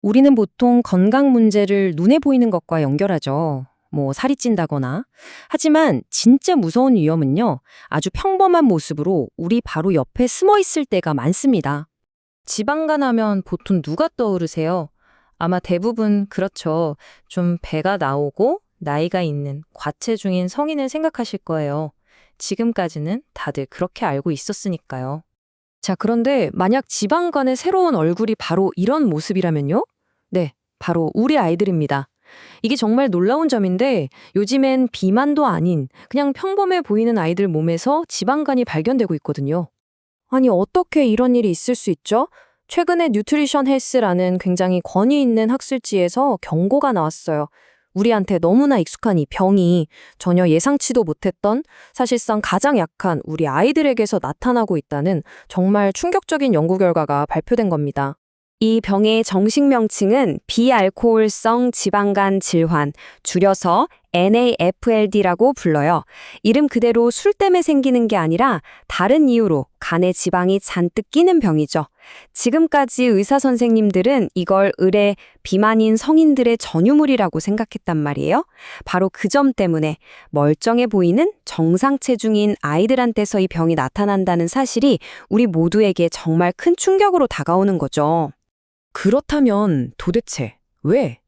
우리는 보통 건강 문제를 눈에 보이는 것과 연결하죠. 살이 찐다거나. 하지만 진짜 무서운 위험은요, 아주 평범한 모습으로 우리 바로 옆에 숨어 있을 때가 많습니다. 지방간 하면 보통 누가 떠오르세요? 아마 대부분 그렇죠. 좀 배가 나오고 나이가 있는 과체중인 성인을 생각하실 거예요. 지금까지는 다들 그렇게 알고 있었으니까요. 자, 그런데 만약 지방간의 새로운 얼굴이 바로 이런 모습이라면요? 네, 바로 우리 아이들입니다. 이게 정말 놀라운 점인데 요즘엔 비만도 아닌 그냥 평범해 보이는 아이들 몸에서 지방간이 발견되고 있거든요. 아니, 어떻게 이런 일이 있을 수 있죠? 최근에 뉴트리션 헬스라는 굉장히 권위 있는 학술지에서 경고가 나왔어요. 우리한테 너무나 익숙한 이 병이 전혀 예상치도 못했던 사실상 가장 약한 우리 아이들에게서 나타나고 있다는 정말 충격적인 연구 결과가 발표된 겁니다. 이 병의 정식 명칭은 비알코올성 지방간 질환, 줄여서 NAFLD라고 불러요. 이름 그대로 술 때문에 생기는 게 아니라 다른 이유로 간에 지방이 잔뜩 끼는 병이죠. 지금까지 의사 선생님들은 이걸 의례 비만인 성인들의 전유물이라고 생각했단 말이에요. 바로 그 점 때문에 멀쩡해 보이는 정상 체중인 아이들한테서 이 병이 나타난다는 사실이 우리 모두에게 정말 큰 충격으로 다가오는 거죠. 그렇다면 도대체 왜?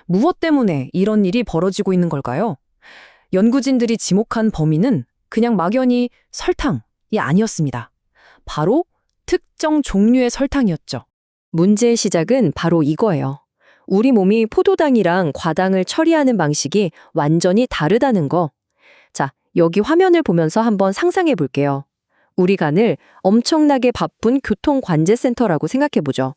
무엇 때문에 이런 일이 벌어지고 있는 걸까요? 연구진들이 지목한 범인은 그냥 막연히 설탕이 아니었습니다. 바로 특정 종류의 설탕이었죠. 문제의 시작은 바로 이거예요. 우리 몸이 포도당이랑 과당을 처리하는 방식이 완전히 다르다는 거. 자, 여기 화면을 보면서 한번 상상해 볼게요. 우리 간을 엄청나게 바쁜 교통관제센터라고 생각해 보죠.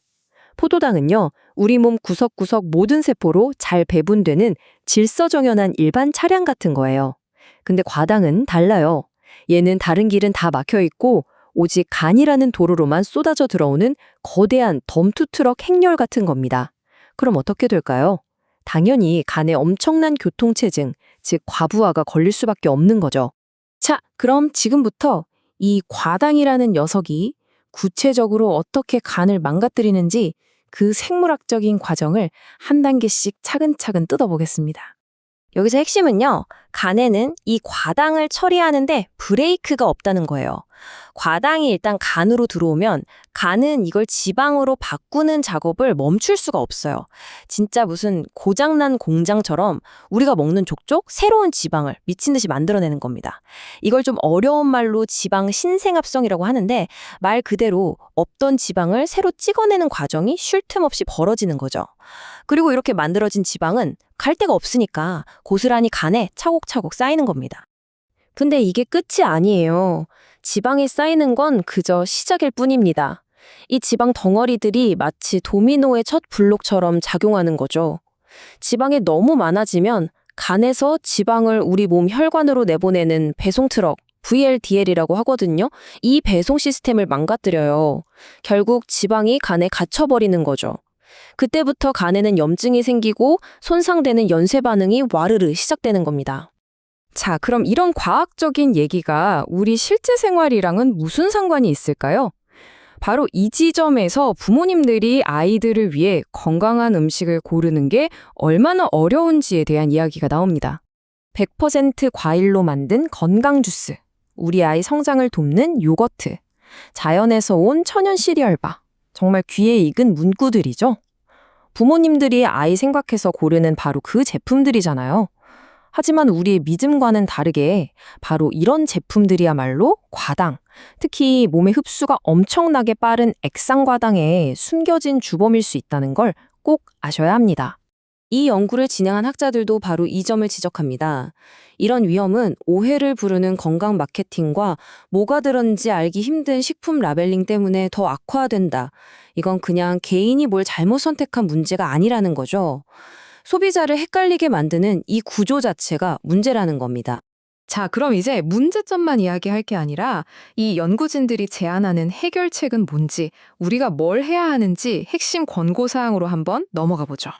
포도당은요, 우리 몸 구석구석 모든 세포로 잘 배분되는 질서정연한 일반 차량 같은 거예요. 근데 과당은 달라요. 얘는 다른 길은 다 막혀 있고 오직 간이라는 도로로만 쏟아져 들어오는 거대한 덤투 트럭 행렬 같은 겁니다. 그럼 어떻게 될까요? 당연히 간에 엄청난 교통체증, 즉 과부하가 걸릴 수밖에 없는 거죠. 자, 그럼 지금부터 이 과당이라는 녀석이 구체적으로 어떻게 간을 망가뜨리는지 그 생물학적인 과정을 한 단계씩 차근차근 뜯어보겠습니다. 여기서 핵심은요, 간에는 이 과당을 처리하는데 브레이크가 없다는 거예요. 과당이 일단 간으로 들어오면 간은 이걸 지방으로 바꾸는 작업을 멈출 수가 없어요. 진짜 무슨 고장난 공장처럼 우리가 먹는 족족 새로운 지방을 미친 듯이 만들어내는 겁니다. 이걸 좀 어려운 말로 지방 신생합성이라고 하는데 말 그대로 없던 지방을 새로 찍어내는 과정이 쉴 틈 없이 벌어지는 거죠. 그리고 이렇게 만들어진 지방은 갈 데가 없으니까 고스란히 간에 차곡차곡 쌓이는 겁니다. 근데 이게 끝이 아니에요. 지방이 쌓이는 건 그저 시작일 뿐입니다. 이 지방 덩어리들이 마치 도미노의 첫 블록처럼 작용하는 거죠. 지방이 너무 많아지면 간에서 지방을 우리 몸 혈관으로 내보내는 배송트럭, VLDL이라고 하거든요. 이 배송 시스템을 망가뜨려요. 결국 지방이 간에 갇혀버리는 거죠. 그때부터 간에는 염증이 생기고 손상되는 연쇄 반응이 와르르 시작되는 겁니다. 자, 그럼 이런 과학적인 얘기가 우리 실제 생활이랑은 무슨 상관이 있을까요? 바로 이 지점에서 부모님들이 아이들을 위해 건강한 음식을 고르는 게 얼마나 어려운지에 대한 이야기가 나옵니다. 100% 과일로 만든 건강 주스, 우리 아이 성장을 돕는 요거트, 자연에서 온 천연 시리얼바, 정말 귀에 익은 문구들이죠. 부모님들이 아이 생각해서 고르는 바로 그 제품들이잖아요. 하지만 우리의 믿음과는 다르게 바로 이런 제품들이야말로 과당, 특히 몸의 흡수가 엄청나게 빠른 액상과당에 숨겨진 주범일 수 있다는 걸 꼭 아셔야 합니다. 이 연구를 진행한 학자들도 바로 이 점을 지적합니다. 이런 위험은 오해를 부르는 건강 마케팅과 뭐가 들었는지 알기 힘든 식품 라벨링 때문에 더 악화된다. 이건 그냥 개인이 뭘 잘못 선택한 문제가 아니라는 거죠. 소비자를 헷갈리게 만드는 이 구조 자체가 문제라는 겁니다. 자, 그럼 이제 문제점만 이야기할 게 아니라 이 연구진들이 제안하는 해결책은 뭔지, 우리가 뭘 해야 하는지 핵심 권고사항으로 한번 넘어가 보죠.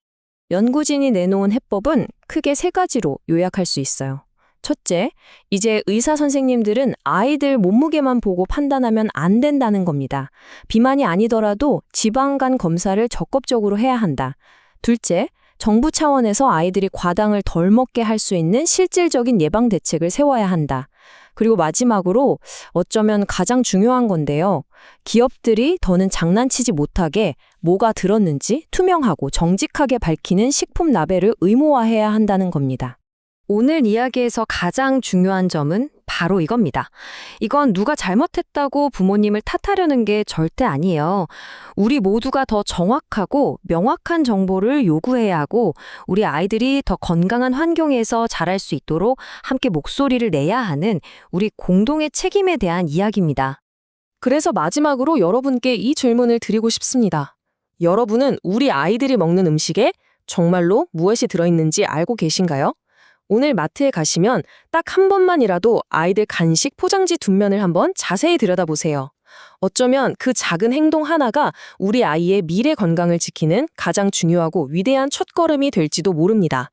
연구진이 내놓은 해법은 크게 세 가지로 요약할 수 있어요. 첫째, 이제 의사 선생님들은 아이들 몸무게만 보고 판단하면 안 된다는 겁니다. 비만이 아니더라도 지방간 검사를 적극적으로 해야 한다. 둘째, 정부 차원에서 아이들이 과당을 덜 먹게 할 수 있는 실질적인 예방 대책을 세워야 한다. 그리고 마지막으로 어쩌면 가장 중요한 건데요. 기업들이 더는 장난치지 못하게 뭐가 들었는지 투명하고 정직하게 밝히는 식품 라벨을 의무화해야 한다는 겁니다. 오늘 이야기에서 가장 중요한 점은 바로 이겁니다. 이건 누가 잘못했다고 부모님을 탓하려는 게 절대 아니에요. 우리 모두가 더 정확하고 명확한 정보를 요구해야 하고 우리 아이들이 더 건강한 환경에서 자랄 수 있도록 함께 목소리를 내야 하는 우리 공동의 책임에 대한 이야기입니다. 그래서 마지막으로 여러분께 이 질문을 드리고 싶습니다. 여러분은 우리 아이들이 먹는 음식에 정말로 무엇이 들어있는지 알고 계신가요? 오늘 마트에 가시면 딱 한 번만이라도 아이들 간식 포장지 뒷면을 한번 자세히 들여다보세요. 어쩌면 그 작은 행동 하나가 우리 아이의 미래 건강을 지키는 가장 중요하고 위대한 첫걸음이 될지도 모릅니다.